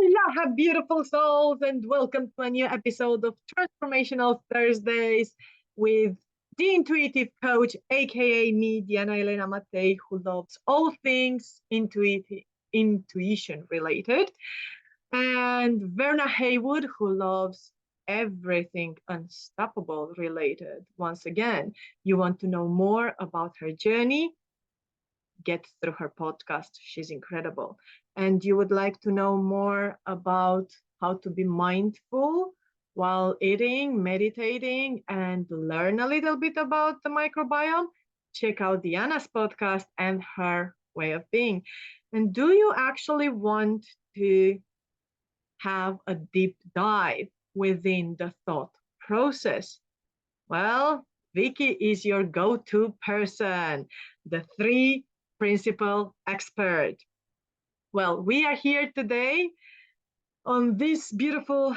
Aloha, beautiful souls, and welcome to a new episode of Transformational Thursdays with the intuitive coach, aka me, Diana Elena Matei, who loves all things intuition related, and Verna Haywood, who loves everything unstoppable related. Once again, you want to know more about her journey? Get through her podcast. She's incredible. And you would like to know more about how to be mindful while eating, meditating, and learn a little bit about the microbiome? Check out Diana's podcast and her way of being. And do you actually want to have a deep dive within the thought process? Well, Vicky is your go-to person, the three principal expert. Well, we are here today on this beautiful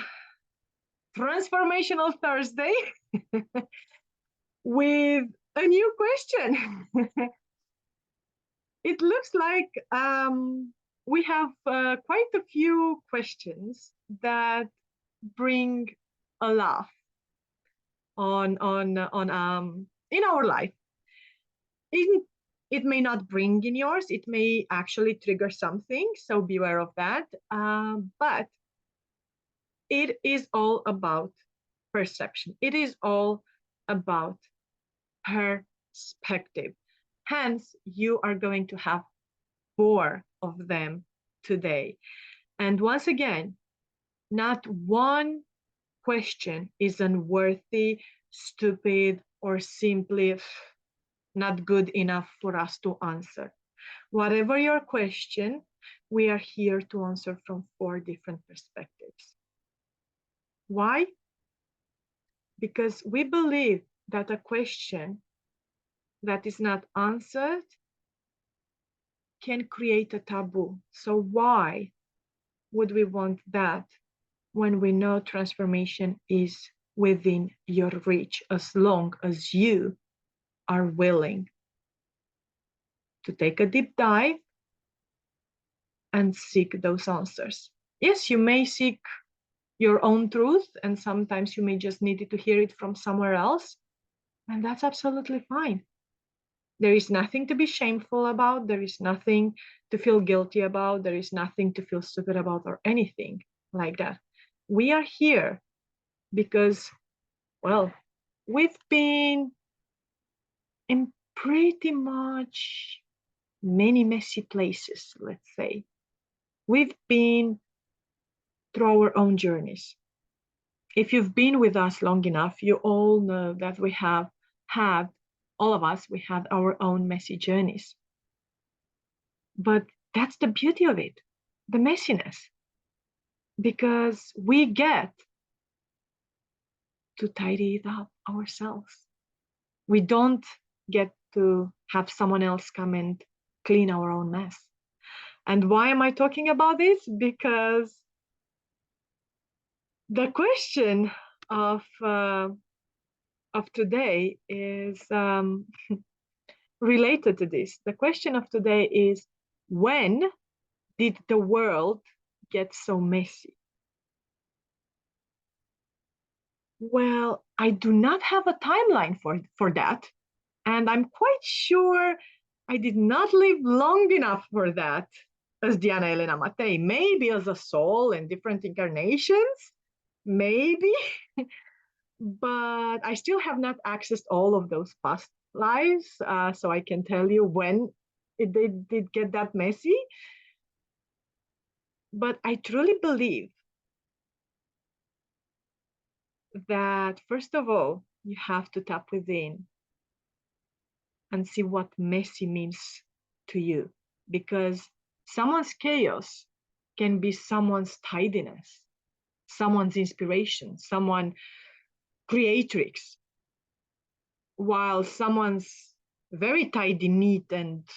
transformational Thursday with a new question. It looks like we have quite a few questions that bring a laugh on in our life. It may not bring in yours. It may actually trigger something. So beware of that. But it is all about perception. It is all about perspective. Hence, you are going to have four of them today. And once again, not one question is unworthy, stupid, or simply not good enough for us to answer. Whatever your question, we are here to answer from four different perspectives. Why? Because we believe that a question that is not answered can create a taboo. So why would we want that when we know transformation is within your reach, as long as you are willing to take a deep dive and seek those answers? Yes, you may seek your own truth, and sometimes you may just need to hear it from somewhere else, and that's absolutely fine. There is nothing to be shameful about. There is nothing to feel guilty about. There is nothing to feel stupid about or anything like that. We are here because, well, we've been in pretty much many messy places, let's say. We've been through our own journeys. If you've been with us long enough, you all know that we have had, all of us, we had our own messy journeys. But that's the beauty of it, the messiness, because we get to tidy it up ourselves. We don't get to have someone else come and clean our own mess. And why am I talking about this? Because the question of today is related to this. The question of today is, when did the world get so messy? Well, I do not have a timeline for that. And I'm quite sure I did not live long enough for that as Diana Elena Matei. Maybe as a soul in different incarnations, maybe. But I still have not accessed all of those past lives, so I can tell you when it did get that messy. But I truly believe that, first of all, you have to tap within and see what messy means to you, because someone's chaos can be someone's tidiness, someone's inspiration, someone creatrix, while someone's very tidy, neat, and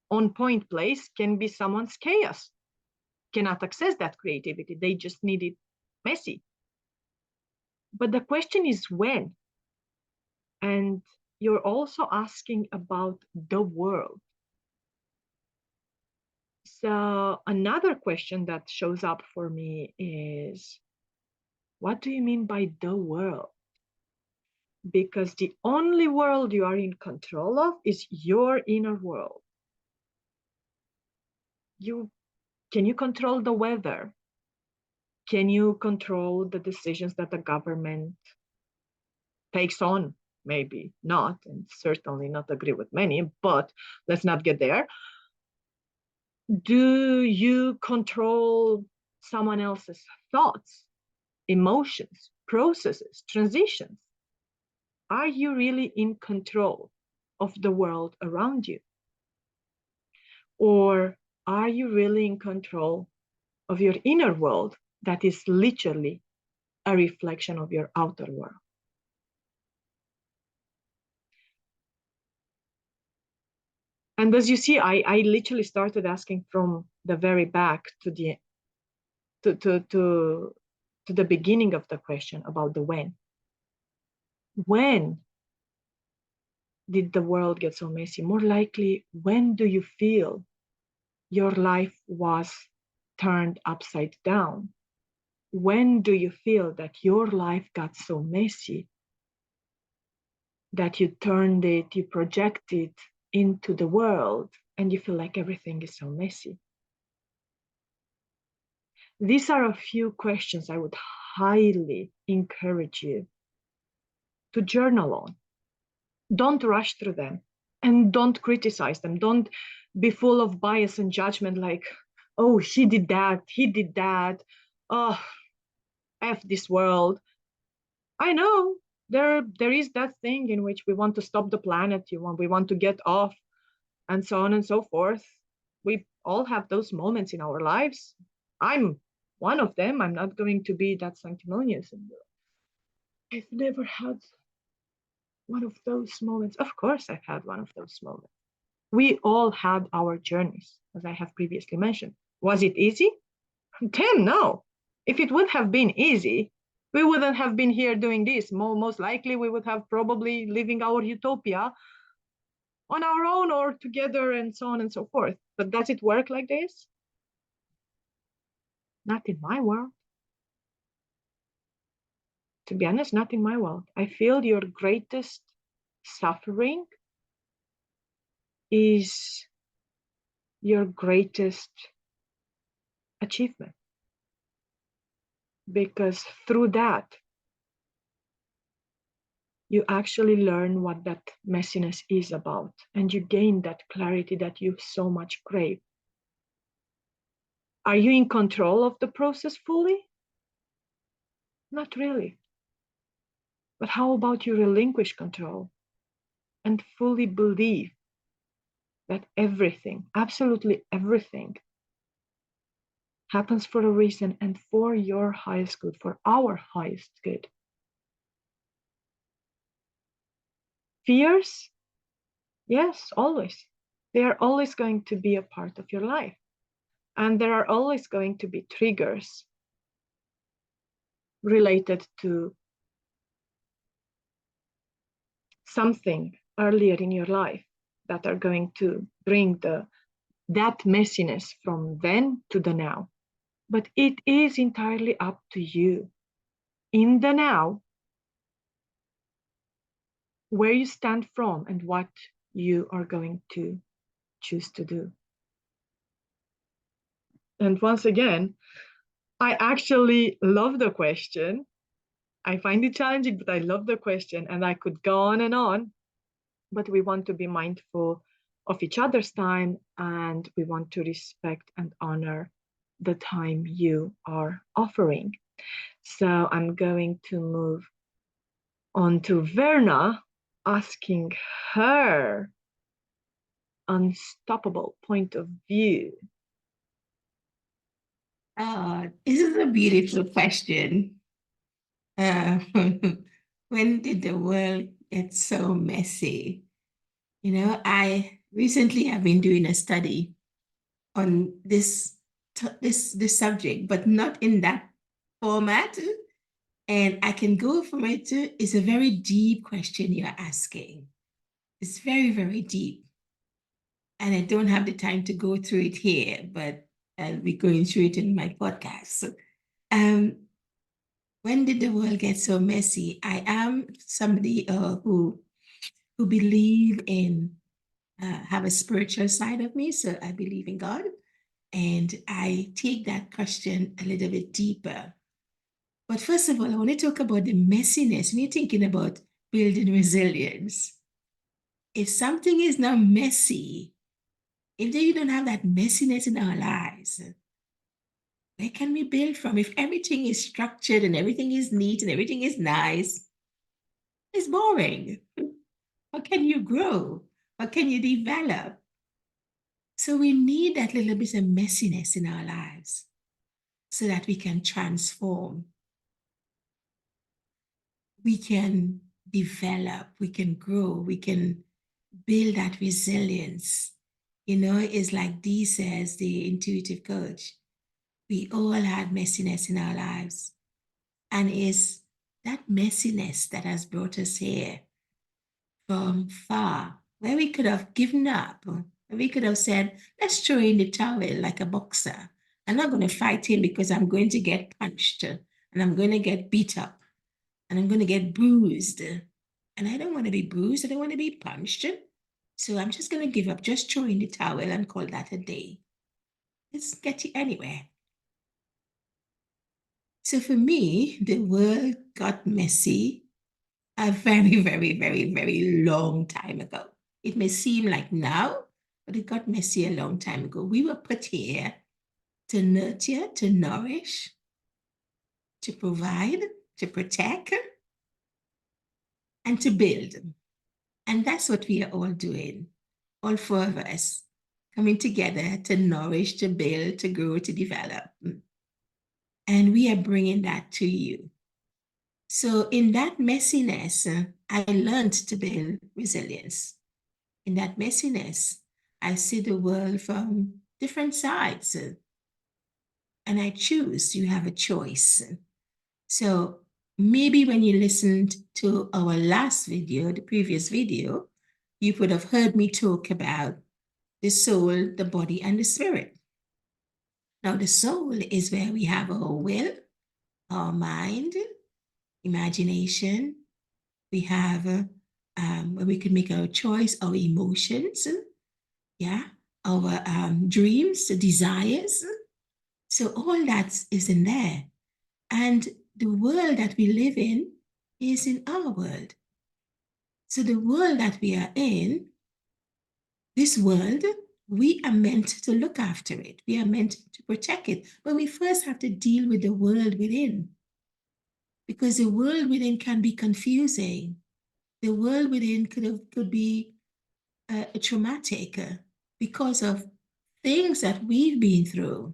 on point place can be someone's chaos, cannot access that creativity. They just need it messy. But the question is when. And you're also asking about the world. So another question that shows up for me is, what do you mean by the world? Because the only world you are in control of is your inner world. Can you control the weather? Can you control the decisions that the government takes on? Maybe not, and certainly not agree with many, but let's not get there. Do you control someone else's thoughts, emotions, processes, transitions? Are you really in control of the world around you? Or are you really in control of your inner world that is literally a reflection of your outer world? And as you see, I literally started asking from the very back to the beginning of the question about the when. When did the world get so messy? More likely, when do you feel your life was turned upside down? When do you feel that your life got so messy that you turned it, you project it into the world, and you feel like everything is so messy? These are a few questions I would highly encourage you to journal on. Don't rush through them and don't criticize them. Don't be full of bias and judgment like, oh, she did that, he did that. Oh, F this world. I know there is that thing in which we want to stop the planet, we want to get off, and so on and so forth. We all have those moments in our lives. I'm one of them. I'm not going to be that sanctimonious. I've never had one of those moments. Of course, I've had one of those moments. We all had our journeys, as I have previously mentioned. Was it easy? Damn, no. If it would have been easy, we wouldn't have been here doing this. Most likely, we would have probably living our utopia on our own or together and so on and so forth. But does it work like this? Not in my world. To be honest, not in my world. I feel your greatest suffering is your greatest achievement. Because through that, you actually learn what that messiness is about, and you gain that clarity that you so much crave. Are you in control of the process fully? Not really. But how about you relinquish control and fully believe that everything, absolutely everything, happens for a reason and for your highest good, for our highest good? Fears? Yes, always. They are always going to be a part of your life. And there are always going to be triggers related to something earlier in your life that are going to bring that messiness from then to the now. But it is entirely up to you in the now where you stand from and what you are going to choose to do. And once again, I actually love the question. I find it challenging, but I love the question, and I could go on, but we want to be mindful of each other's time, and we want to respect and honor the time you are offering. So I'm going to move on to Verna, asking her unstoppable point of view. This is a beautiful question. Uh, when did the world get so messy? I recently have been doing a study on this subject, but not in that format. And I can go from it to, it's a very deep question you're asking. It's very, very deep. And I don't have the time to go through it here, but I'll be going through it in my podcast. Um, when did the world get so messy? I am somebody who believe in have a spiritual side of me, so I believe in God, and I take that question a little bit deeper. But first of all, I want to talk about the messiness. When you're thinking about building resilience, if something is not messy, if you don't have that messiness in our lives, where can we build from? If everything is structured and everything is neat and everything is nice, it's boring. How can you grow? How can you develop? So we need that little bit of messiness in our lives so that we can transform. We can develop, we can grow, we can build that resilience. You know, it's like Dee says, the intuitive coach. We all had messiness in our lives. And it's that messiness that has brought us here from far, where we could have given up. We could have said, let's throw in the towel like a boxer. I'm not going to fight him because I'm going to get punched and I'm going to get beat up and I'm going to get bruised. And I don't want to be bruised. I don't want to be punched. So I'm just going to give up, just throw in the towel and call that a day. Let's get you anywhere. So for me, the world got messy a very, very, very, very long time ago. It may seem like now, but it got messy a long time ago. We were put here to nurture, to nourish, to provide, to protect, and to build. And that's what we are all doing, all four of us coming together to nourish, to build, to grow, to develop. And we are bringing that to you. So in that messiness, I learned to build resilience. In that messiness, I see the world from different sides. And I choose, you have a choice. So maybe when you listened to our last video, the previous video, you would have heard me talk about the soul, the body, and the spirit. Now, the soul is where we have our will, our mind, imagination. We have where we can make our choice, our emotions, yeah, our dreams, desires. So all that is in there. And the world that we live in is in our world. So the world that we are in, this world, we are meant to look after it. We are meant to protect it. But we first have to deal with the world within. Because the world within can be confusing. The world within could be traumatic because of things that we've been through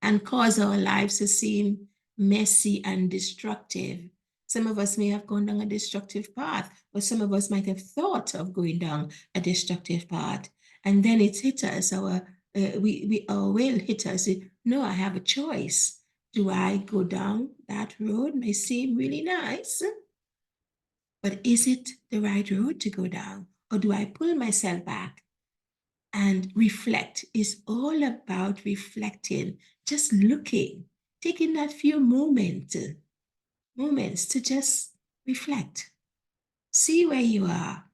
and cause our lives to seem messy and destructive. Some of us may have gone down a destructive path, or some of us might have thought of going down a destructive path. And then it's hit us, our will hit us. No, I have a choice. Do I go down that road? May seem really nice, but is it the right road to go down? Or do I pull myself back and reflect? Is all about reflecting, just looking, taking that few moments to just reflect. See where you are.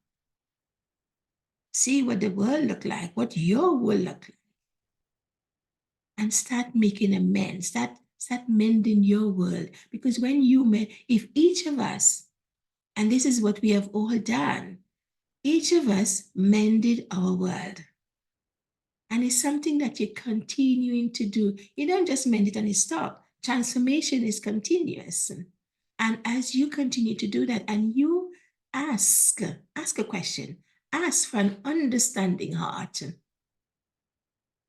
See what the world look like, what your world look like. And start making amends. Start mending your world. Because when you mend, if each of us, and this is what we have all done, each of us mended our world. And it's something that you're continuing to do. You don't just mend it and it stop. Transformation is continuous. And as you continue to do that, and you ask a question, ask for an understanding heart.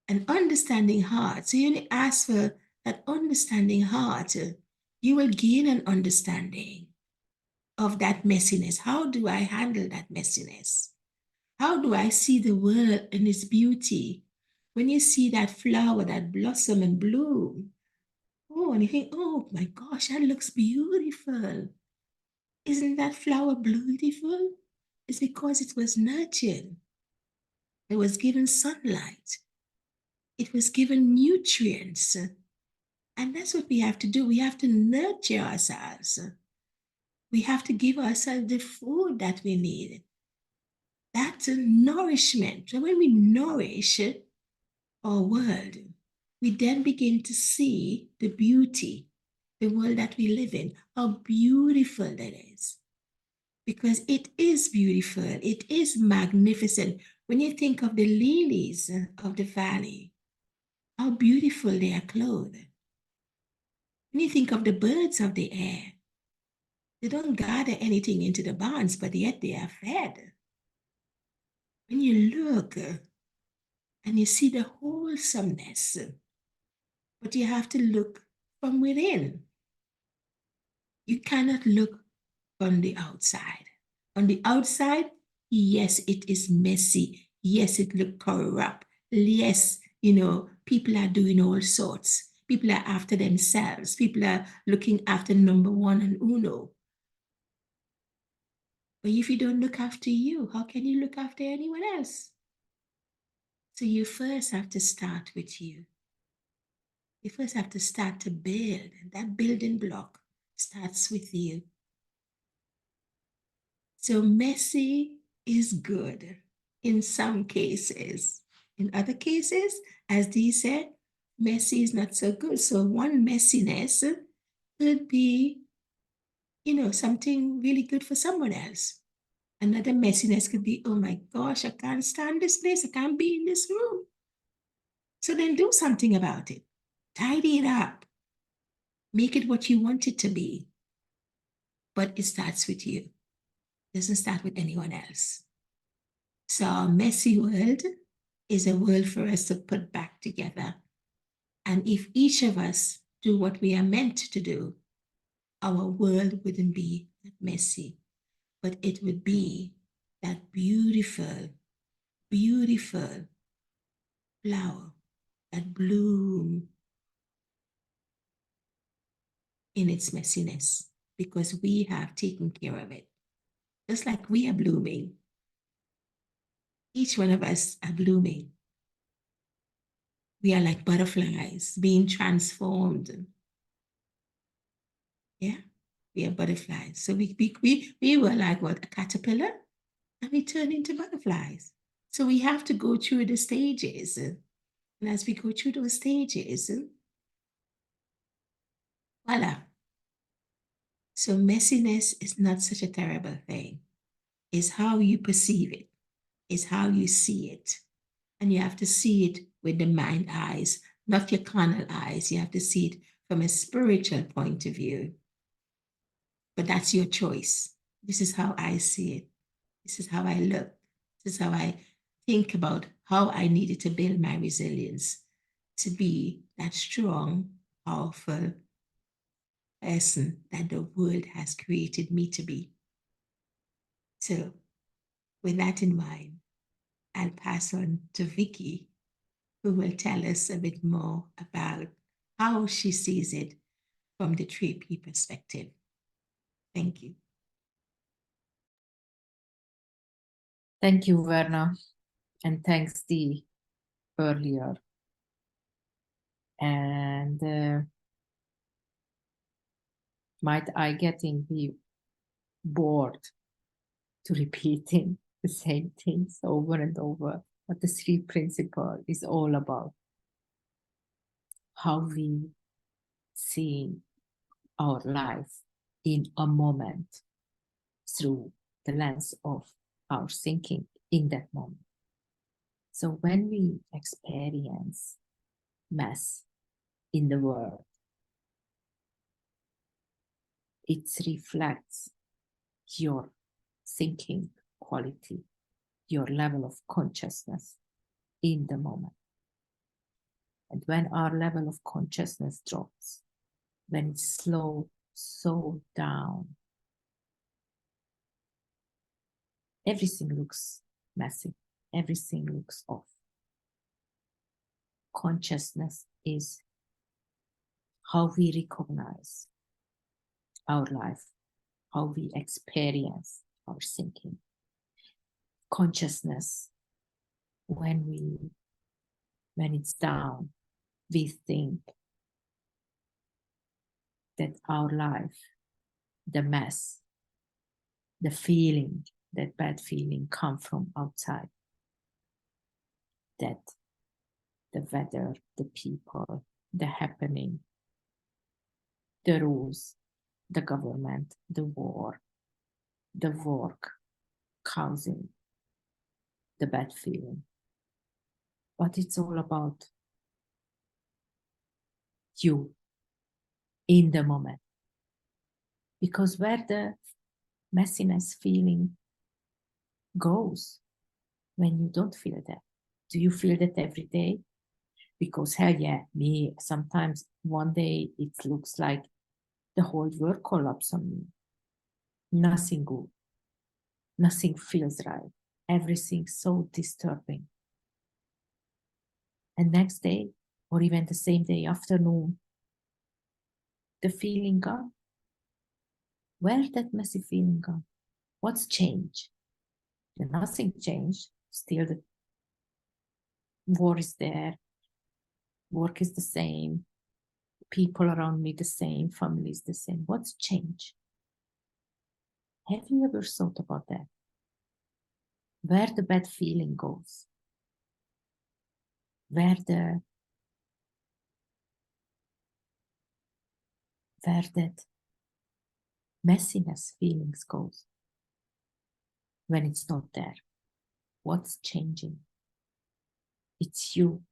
An understanding heart. So you only ask for that understanding heart. You will gain an understanding of that messiness. How do I handle that messiness? How do I see the world in its beauty? When you see that flower that blossom and bloom, oh, and you think, oh my gosh, that looks beautiful. Isn't that flower beautiful? It's because it was nurtured. It was given sunlight. It was given nutrients. And that's what we have to do. We have to nurture ourselves. We have to give ourselves the food that we need. That's a nourishment. So when we nourish our world, we then begin to see the beauty, the world that we live in, how beautiful that is. Because it is beautiful, it is magnificent. When you think of the lilies of the valley, how beautiful they are clothed. When you think of the birds of the air, they don't gather anything into the barns, but yet they are fed. When you look and you see the wholesomeness, but you have to look from within. You cannot look on the outside. On the outside, yes, it is messy. Yes, it looks corrupt. Yes, people are doing all sorts. People are after themselves. People are looking after number one and uno. But if you don't look after you, how can you look after anyone else? So you first have to start with you. You first have to start to build. And that building block starts with you. So messy is good in some cases. In other cases, as Dee said, messy is not so good. So one messiness could be, something really good for someone else. Another messiness could be, oh my gosh, I can't stand this place. I can't be in this room. So then do something about it. Tidy it up. Make it what you want it to be. But it starts with you. It doesn't start with anyone else. So our messy world is a world for us to put back together. And if each of us do what we are meant to do, our world wouldn't be that messy, but it would be that beautiful, beautiful flower that bloom in its messiness because we have taken care of it. Just like we are blooming. Each one of us are blooming. We are like butterflies being transformed. Yeah, we are butterflies. So we were like what, a caterpillar, and we turn into butterflies. So we have to go through the stages. And as we go through those stages, voila. So messiness is not such a terrible thing. It's how you perceive it. It's how you see it. And you have to see it with the mind eyes, not your carnal eyes. You have to see it from a spiritual point of view. But that's your choice. This is how I see it. This is how I look. This is how I think about how I needed to build my resilience to be that strong, powerful person that the world has created me to be. So, with that in mind, I'll pass on to Vicky, who will tell us a bit more about how she sees it from the 3P perspective. Thank you. Thank you, Verna, and thanks, Dee, earlier. And might I getting be bored to repeating the same things over and over? But the 3 principle is all about how we see our life in a moment through the lens of our thinking in that moment. So when we experience mess in the world, it reflects your thinking quality, your level of consciousness in the moment. And when our level of consciousness drops, when it slows so down, everything looks messy, everything looks off. Consciousness is how we recognize our life, how we experience our thinking. Consciousness when it's down, we think that our life, the mess, the feeling, that bad feeling come from outside. That the weather, the people, the happening, the rules, the government, the war, the work causing the bad feeling. But it's all about you in the moment. Because where the messiness feeling goes when you don't feel that? Do you feel that every day? Because hell yeah, me, sometimes one day it looks like the whole world collapses on me. Nothing good. Nothing feels right. Everything's so disturbing. And next day, or even the same day afternoon, the feeling gone. Where's that messy feeling gone? What's changed? Nothing changed. Still the war is there. Work is the same. People around me the same. Family is the same. What's changed? Have you ever thought about that? Where the bad feeling goes? Where that messiness feelings goes when it's not there? What's changing? It's you.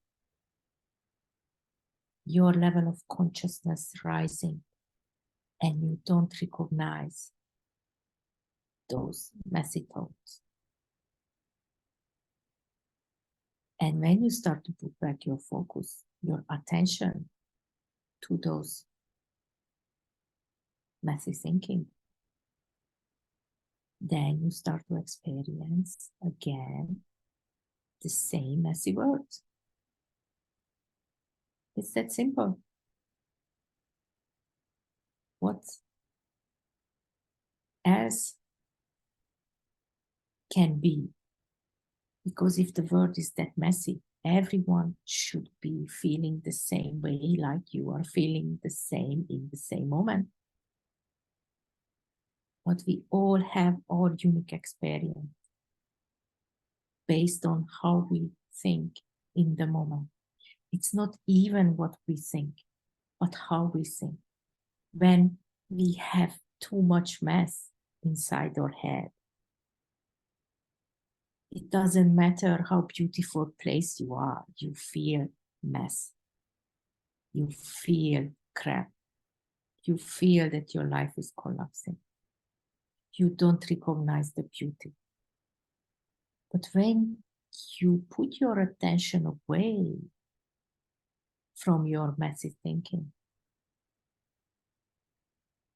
Your level of consciousness rising, and you don't recognize those messy thoughts. And when you start to put back your focus, your attention to those messy thinking, then you start to experience again the same messy words. It's that simple. What else can be? Because if the world is that messy, everyone should be feeling the same way like you are feeling the same in the same moment. But we all have our unique experience based on how we think in the moment. It's not even what we think, but how we think. When we have too much mess inside our head, it doesn't matter how beautiful place you are, you feel mess. You feel crap. You feel that your life is collapsing. You don't recognize the beauty. But when you put your attention away from your messy thinking,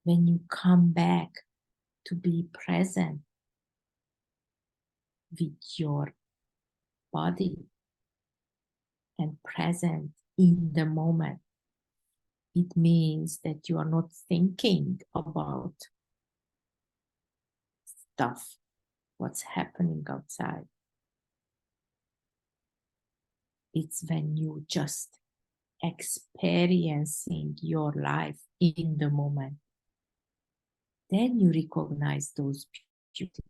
when you come back to be present with your body and present in the moment, it means that you are not thinking about stuff, what's happening outside. It's when you just experiencing your life in the moment. Then you recognize those beauty,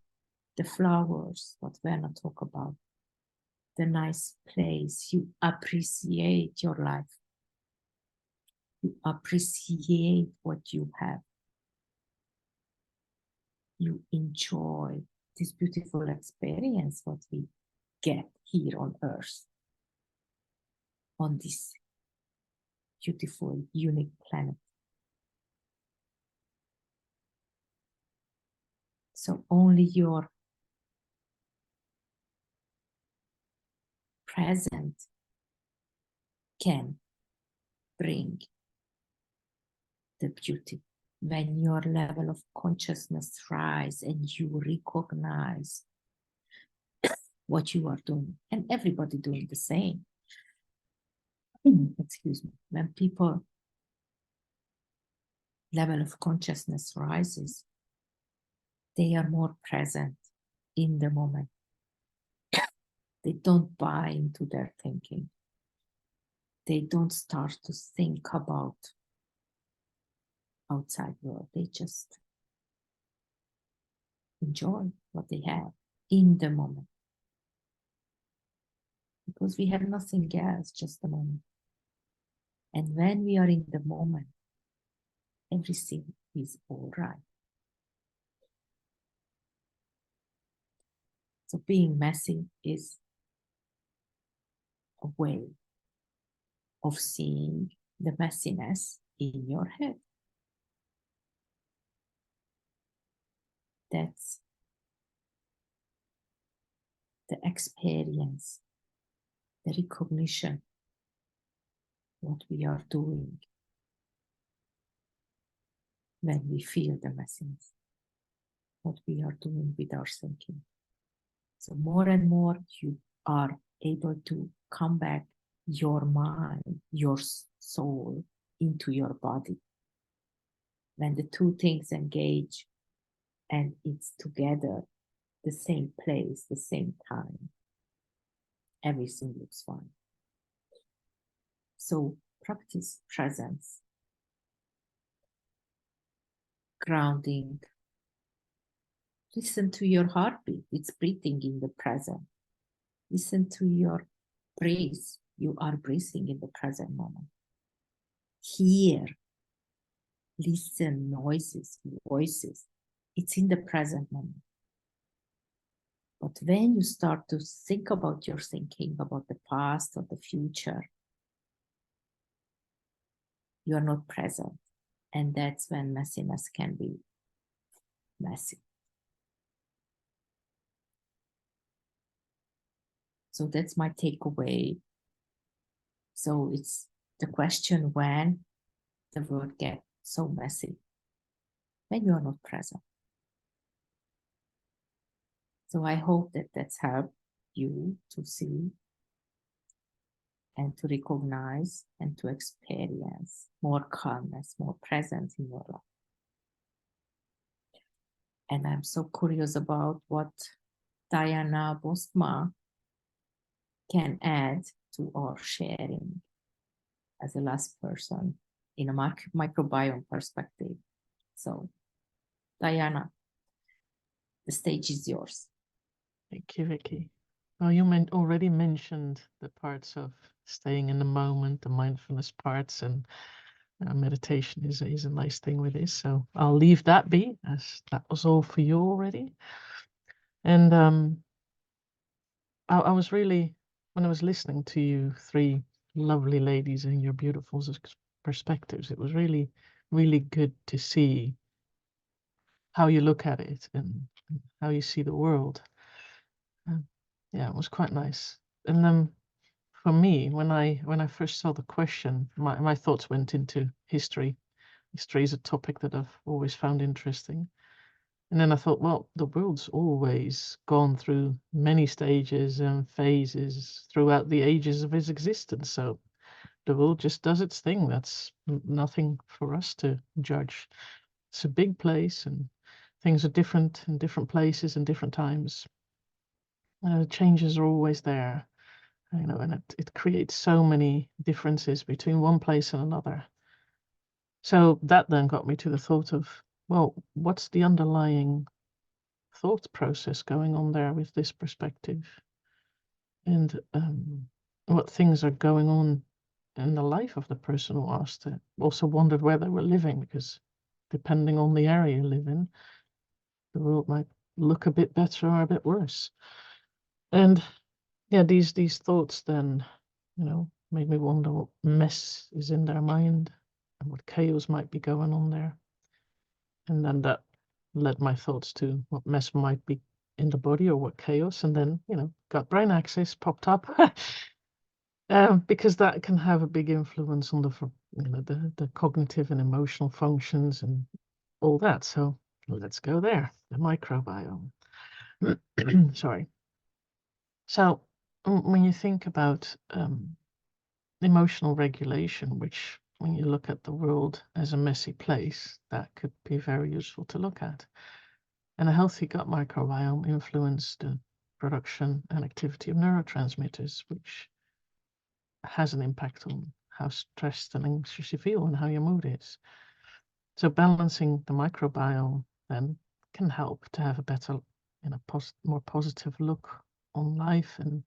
the flowers, what Verna talk about, the nice place. You appreciate your life. You appreciate what you have. You enjoy this beautiful experience, what we get here on earth, on this beautiful, unique planet. So only your present can bring the beauty. When your level of consciousness rise and you recognize what you are doing, and everybody doing the same. Excuse me. When people level of consciousness rises, they are more present in the moment. They don't buy into their thinking. They don't start to think about outside world. They just enjoy what they have in the moment. Because we have nothing else, just the moment. And when we are in the moment, everything is all right. So being messy is a way of seeing the messiness in your head. That's the experience, the recognition, what we are doing when we feel the messiness, what we are doing with our thinking. So more and more you are able to come back your mind, your soul into your body. When the two things engage and it's together, the same place, the same time, everything looks fine. So practice presence, grounding. Listen to your heartbeat. It's breathing in the present. Listen to your breath. You are breathing in the present moment. Hear, listen, noises, voices. It's in the present moment. But when you start to think about your thinking, about the past or the future, you are not present. And that's when messiness can be messy. So that's my takeaway. So it's the question when the world gets so messy, when you are not present. So I hope that that's helped you to see and to recognize and to experience more calmness, more presence in your life. And I'm so curious about what Diana Bosma can add to our sharing as a last person in a microbiome perspective. So, Diana, the stage is yours. Thank you, Vicky. Well, you already mentioned the parts of staying in the moment, the mindfulness parts, and meditation is a nice thing with this. So I'll leave that be, as that was all for you already. And I was really, when I was listening to you three lovely ladies and your beautiful perspectives, it was really, really good to see how you look at it and how you see the world. Yeah, it was quite nice. And then for me, when I first saw the question, my thoughts went into history. History is a topic that I've always found interesting. And then I thought, well, the world's always gone through many stages and phases throughout the ages of its existence. So the world just does its thing. That's nothing for us to judge. It's a big place and things are different in different places and different times. Changes are always there, and it creates so many differences between one place and another. So that then got me to the thought of, well, what's the underlying thought process going on there with this perspective? And what things are going on in the life of the person who asked it. Also wondered where they were living, because depending on the area you live in, the world might look a bit better or a bit worse. And yeah, these thoughts then, made me wonder what mess is in their mind and what chaos might be going on there. And then that led my thoughts to what mess might be in the body or what chaos. And then, gut brain axis popped up. Because that can have a big influence on the cognitive and emotional functions and all that. So let's go there, the microbiome. Sorry. So when you think about emotional regulation, which when you look at the world as a messy place, that could be very useful to look at. And a healthy gut microbiome influenced the production and activity of neurotransmitters, which has an impact on how stressed and anxious you feel and how your mood is. So balancing the microbiome then can help to have a better, more positive look on life, and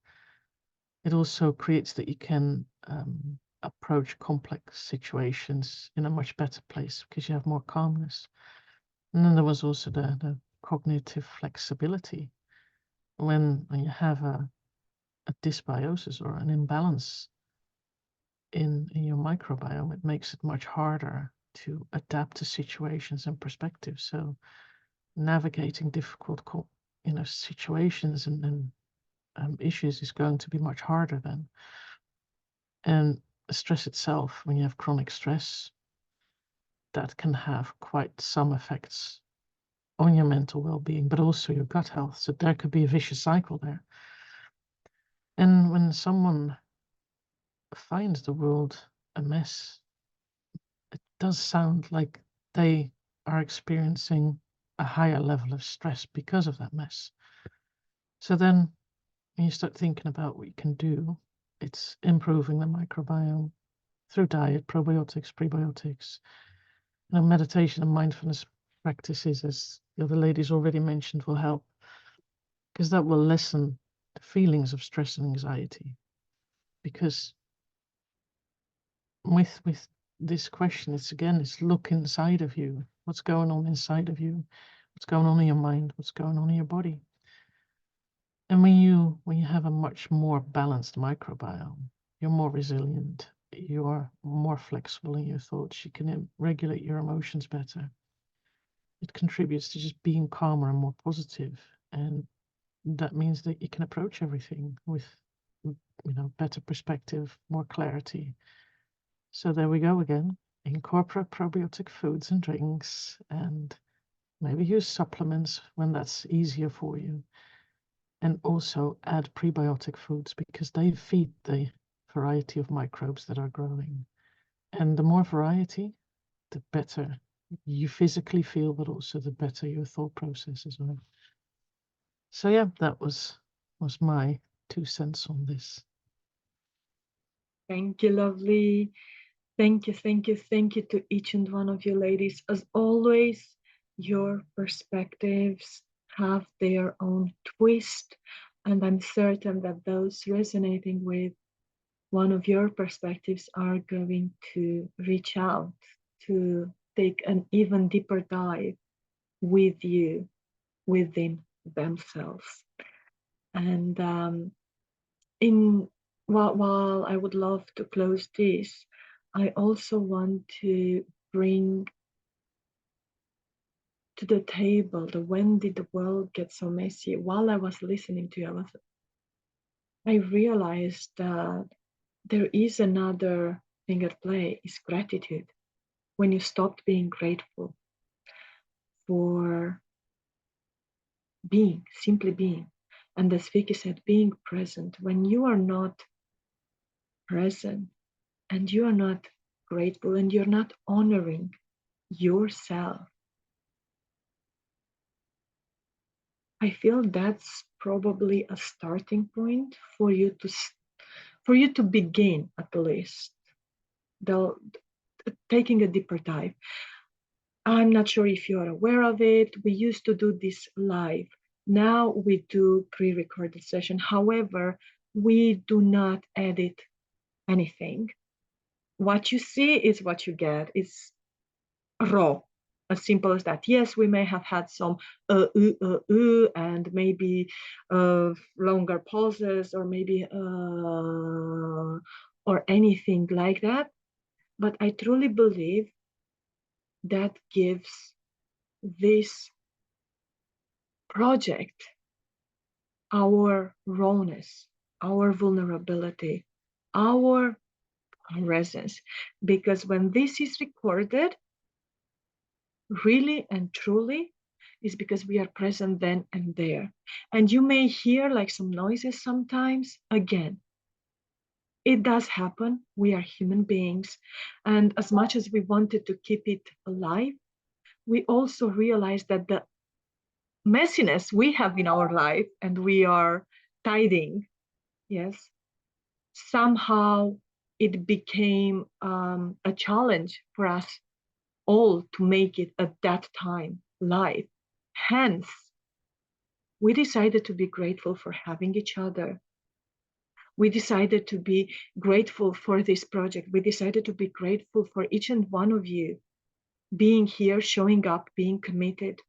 it also creates that you can approach complex situations in a much better place because you have more calmness. And then there was also the cognitive flexibility. When you have a dysbiosis or an imbalance in your microbiome, it makes it much harder to adapt to situations and perspectives. So navigating difficult situations and issues is going to be much harder then. And stress itself, when you have chronic stress, that can have quite some effects on your mental well-being, but also your gut health. So there could be a vicious cycle there. And when someone finds the world a mess, it does sound like they are experiencing a higher level of stress because of that mess. So then when you start thinking about what you can do, it's improving the microbiome through diet, probiotics, prebiotics, meditation and mindfulness practices, as the other ladies already mentioned, will help, because that will lessen the feelings of stress and anxiety. Because with this question, it's look inside of you. What's going on inside of you? What's going on in your mind? What's going on in your body? And when you have a much more balanced microbiome, you're more resilient, you're more flexible in your thoughts, you can regulate your emotions better. It contributes to just being calmer and more positive, and that means that you can approach everything with better perspective, more clarity. So there we go again. Incorporate probiotic foods and drinks, and maybe use supplements when that's easier for you. And also add prebiotic foods because they feed the variety of microbes that are growing. And the more variety, the better you physically feel, but also the better your thought process as well. So yeah, that was my 2 cents on this. Thank you, lovely. Thank you, thank you, thank you to each and one of you ladies. As always, your perspectives have their own twist, and I'm certain that those resonating with one of your perspectives are going to reach out to take an even deeper dive with you within themselves. And while I would love to close this, I also want to bring to the table the when did the world get so messy. While I was listening to you, I realized that there is another thing at play, is gratitude. When you stopped being grateful for being, simply being. And as Vicky said, being present. When you are not present and you are not grateful and you're not honoring yourself, I feel that's probably a starting point for you to begin, at least taking a deeper dive. I'm not sure if you are aware of it. We used to do this live. Now we do pre-recorded session. However, we do not edit anything. What you see is what you get. It's raw, as simple as that. Yes, we may have had some and maybe longer pauses, or maybe or anything like that. But I truly believe that gives this project our rawness, our vulnerability, our presence. Because when this is recorded, really and truly, is because we are present then and there. And you may hear like some noises sometimes. Again, it does happen. We are human beings. And as much as we wanted to keep it alive, we also realize that the messiness we have in our life and we are tithing, yes, somehow it became a challenge for us all to make it at that time live. Hence, we decided to be grateful for having each other. We decided to be grateful for this project. We decided to be grateful for each and one of you being here, showing up, being committed,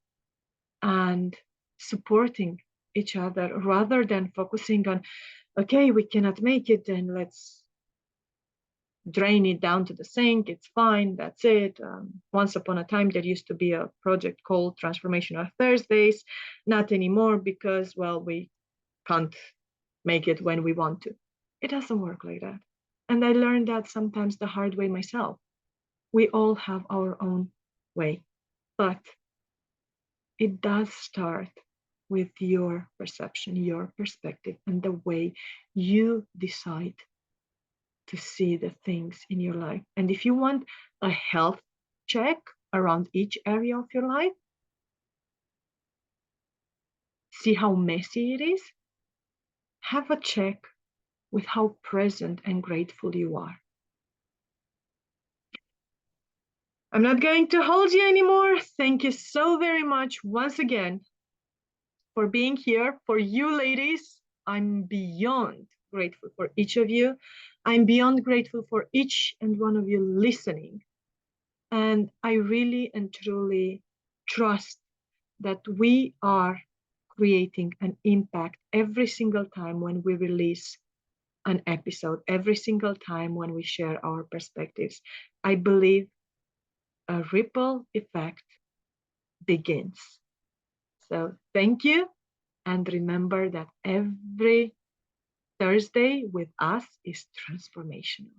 and supporting each other rather than focusing on, okay, we cannot make it, then let's drain it down to the sink. It's fine. That's it. Once upon a time, there used to be a project called Transformational Thursdays. Not anymore because, well, we can't make it when we want to. It doesn't work like that. And I learned that sometimes the hard way myself. We all have our own way, but it does start with your perception, your perspective, and the way you decide to see the things in your life. And if you want a health check around each area of your life, see how messy it is, have a check with how present and grateful you are. I'm not going to hold you anymore. Thank you so very much once again for being here. For you ladies, I'm beyond grateful for each of you. I'm beyond grateful for each and one of you listening. And I really and truly trust that we are creating an impact every single time when we release an episode, every single time when we share our perspectives. I believe a ripple effect begins. So thank you. And remember that every Thursday with us is transformational.